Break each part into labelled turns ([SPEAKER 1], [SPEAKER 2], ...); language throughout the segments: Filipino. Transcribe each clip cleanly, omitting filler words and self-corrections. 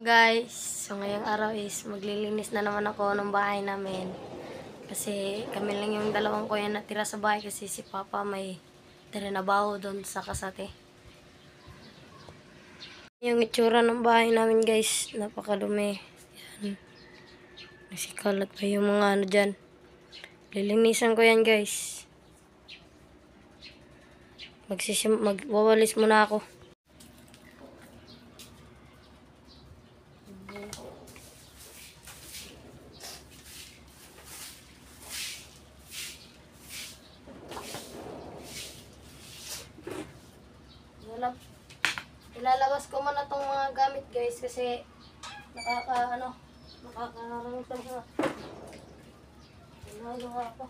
[SPEAKER 1] Guys, so ngayong araw is maglilinis na naman ako ng bahay namin. Kasi kami lang yung dalawang kuya natira sa bahay kasi si Papa may trinabaho doon sa Kasate. Yung itsura ng bahay namin guys, napakadumi. Yan. Nasikalat pa yung mga ano dyan. Lilinisan ko yan guys. Magwawalis muna ako. Ilalabas ko muna tong mga gamit guys kasi nakakaroon sa mga ginagawa ko.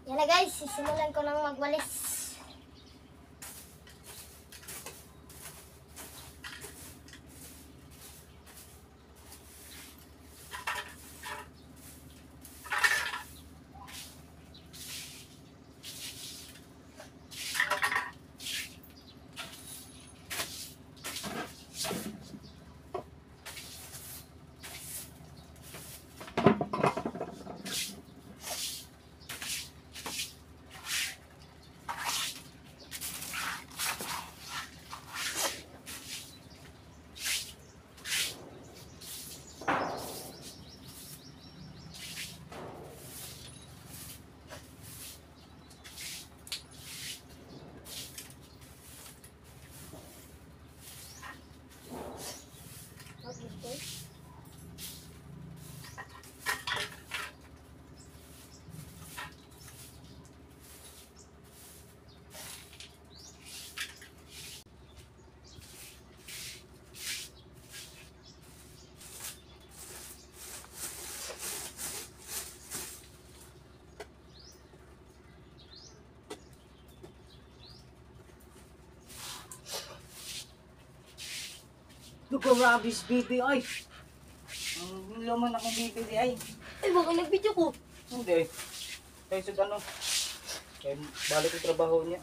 [SPEAKER 1] Yan na guys, sisimulan ko nang magwalis.
[SPEAKER 2] Nagka-rabies baby ay. Ang laman akong baby di ay.
[SPEAKER 1] Eh, baka nag-video ko.
[SPEAKER 2] Hindi. Kaya sa ano. Kaya balik yung trabaho niya.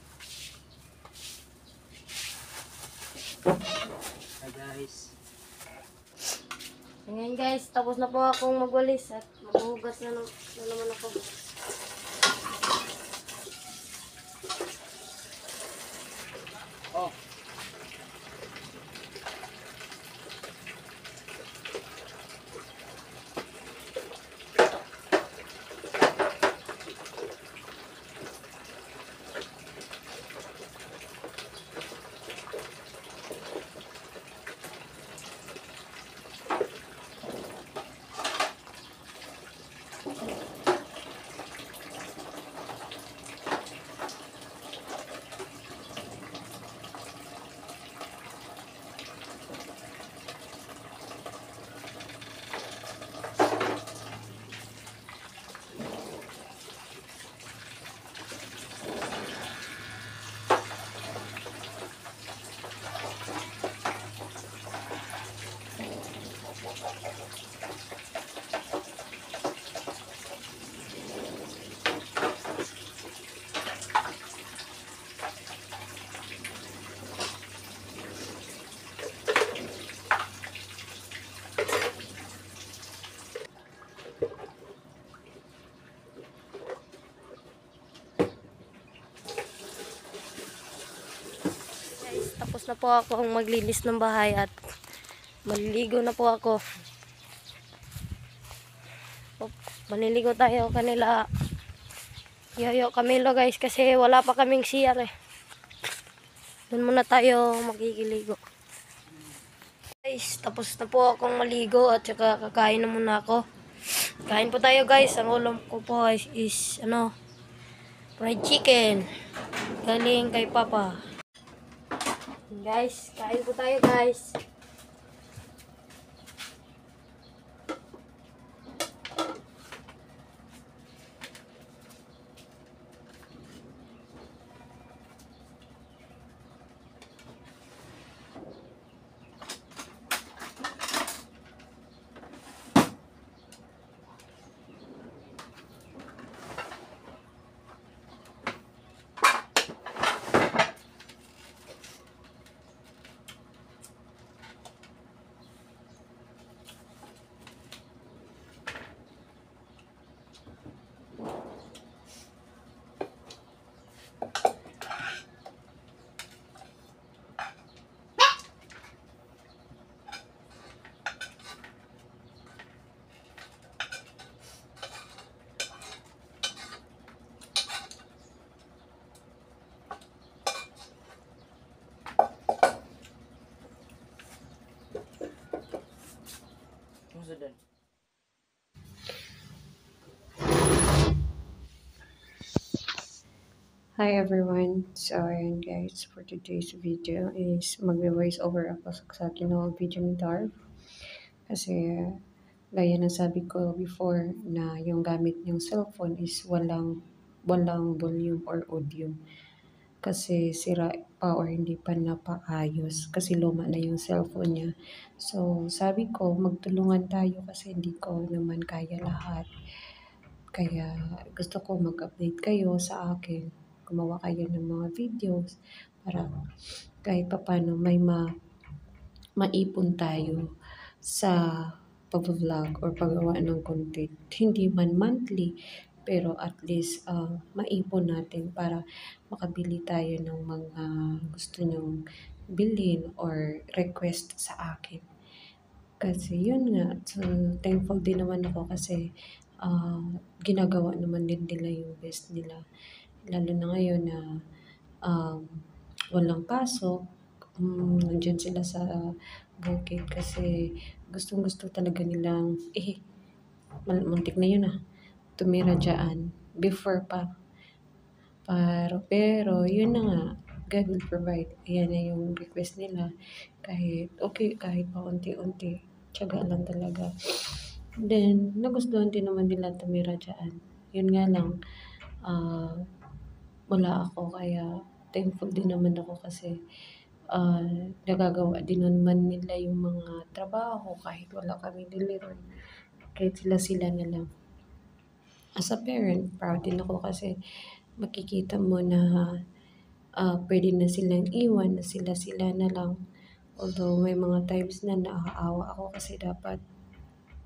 [SPEAKER 2] Hi guys.
[SPEAKER 1] Ngayon guys, tapos na po akong magwalis at maghuhugas na naman ako.
[SPEAKER 2] Oh.
[SPEAKER 1] Guys, tapos na po ako maglinis ng bahay at maliligo na po ako. Maliligo tayo kanila Yoyo Camilo guys kasi wala pa kaming CR eh. Doon muna tayo magkikiligo. Guys, tapos na po akong maligo at saka kakain na muna ako. Kain po tayo guys. Ang ulam ko po is fried chicken. Galing kay Papa. Guys, kain po tayo guys.
[SPEAKER 2] Kumusta din?
[SPEAKER 3] Hi everyone. So ayan guys, for today's video is magbe-voice over ako sa ginawang video ni Darv. Kasi gaya ng sabi ko before na yung gamit niyang cellphone is walang volume or audio. Kasi sira pa or hindi pa napaayos kasi luma na yung cellphone niya. So sabi ko magtulungan tayo kasi hindi ko naman kaya lahat. Kaya gusto ko mag-update kayo sa akin. Gumawa kayo ng mga videos para kahit papano may maipon tayo sa pag-vlog or paggawa ng content. Hindi man monthly, pero at least maipon natin para makabili tayo ng mga gusto nyong bilhin or request sa akin. Kasi yun nga, so thankful din naman ako kasi ginagawa naman din nila yung best nila. Lalo na ngayon na walang pasok, nandyan sila sa bukid kasi gustong-gusto talaga nilang, muntik na yun tumira dyan before pa. Pero yun na nga, God will provide. Ayan na yung request nila. Kahit pa unti-unti, tiyaga lang talaga. Then, nagustuhan din naman nila tumira dyan. Yun nga lang, wala ako kaya thankful din naman ako kasi nagagawa din naman nila yung mga trabaho kahit wala kami deliver. Kahit sila na lang. As a parent, proud din ako kasi makikita mo na pwede na silang iwan na sila na lang. Although may mga times na naaawa ako kasi dapat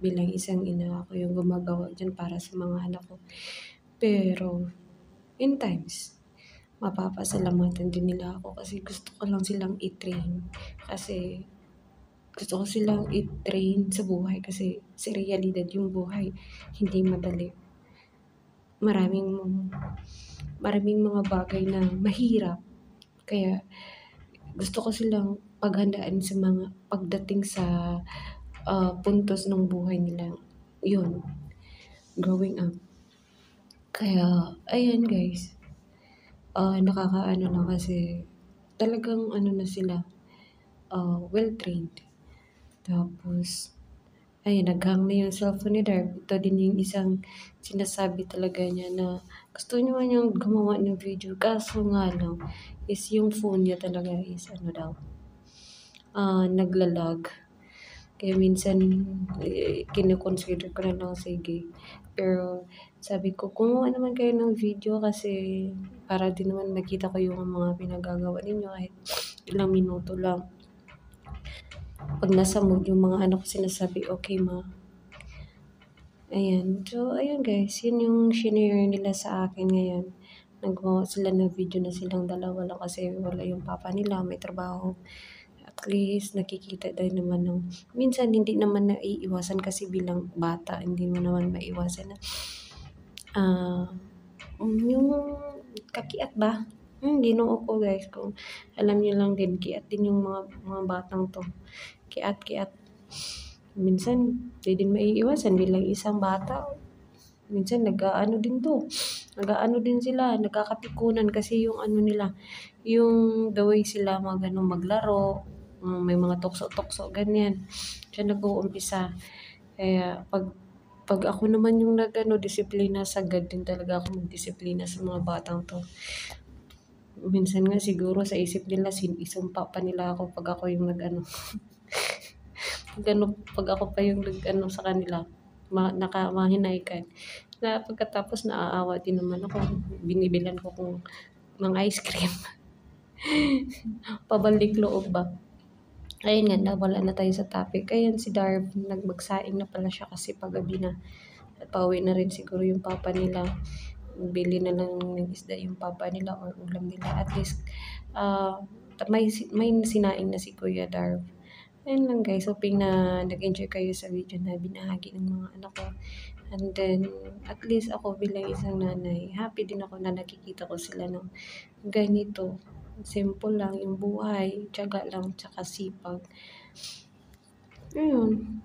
[SPEAKER 3] bilang isang ina ako yung gumagawa dyan para sa mga anak ko. Pero in times, mapapasalamatan din nila ako kasi gusto ko lang silang i-train. Kasi gusto ko silang i-train sa buhay kasi sa realidad yung buhay hindi madali. Maraming mga bagay na mahirap. Kaya gusto ko silang paghandaan sa mga pagdating sa puntos ng buhay nila. Yun, growing up. Kaya, ayan guys, nakakaano na kasi talagang na sila, well-trained. Tapos, ayun, naghang na yung cellphone ni Darb. Ito din yung isang sinasabi talaga niya na gusto niya man yung gumawa ng video. Kaso nga lang, is yung phone niya talaga is naglalag. Kaya minsan, kinoconsider ko na lang, sige. Pero, sabi ko, kumuha naman kayo ng video kasi para din naman nakita ko yung mga pinagagawa ninyo kahit ilang minuto lang. Pag nasa mood yung mga anak ko sinasabi, okay ma, Ayan. So, ayun guys, yun yung shinare nila sa akin ngayon. Nagawa sila ng video na silang dalawa lang kasi wala yung papa nila, may trabaho. At least nakikita din naman ng minsan hindi naman naiiwasan kasi bilang bata, hindi mo naman maiwasan na yung kakiat ba? Ginoo ko guys, kung alam niyo lang din, kiat din yung mga batang to. Kiat. Minsan, di din maiiwasan bilang isang bata. Minsan nag-aano din to. Nag-aano din sila, nagkakatikunan kasi yung ano nila, yung the way sila maglaro, may mga tukso-tukso, ganyan. Diyan nag-uumpisa. Kaya pag ako naman yung disiplina, sagad din talaga ako magdisiplina sa mga batang to. Minsan nga siguro sa isip nila, isumpa pa nila ako pag ako yung pag ako pa yung sa kanila, mahinaykan. Na pagkatapos naaawa din naman ako, binibilan ko ng ice cream. Pabalik loob ba? Ayun nga, nawala na tayo sa topic. Ayan si Darv, nagmagsaing na pala siya kasi paggabi na. At pauwi na rin siguro yung papa nila. Bili na lang ng isda yung papa nila or ulam nila. At least, may sinaing na si Kuya Darv. Ayun lang guys, hoping na nag-enjoy kayo sa video na binahagi ng mga anak ko. And then, at least ako bilang isang nanay, happy din ako na nakikita ko sila ng ganito. Simple lang yung buhay, tiyaga lang, tsaka sipag. Ayun.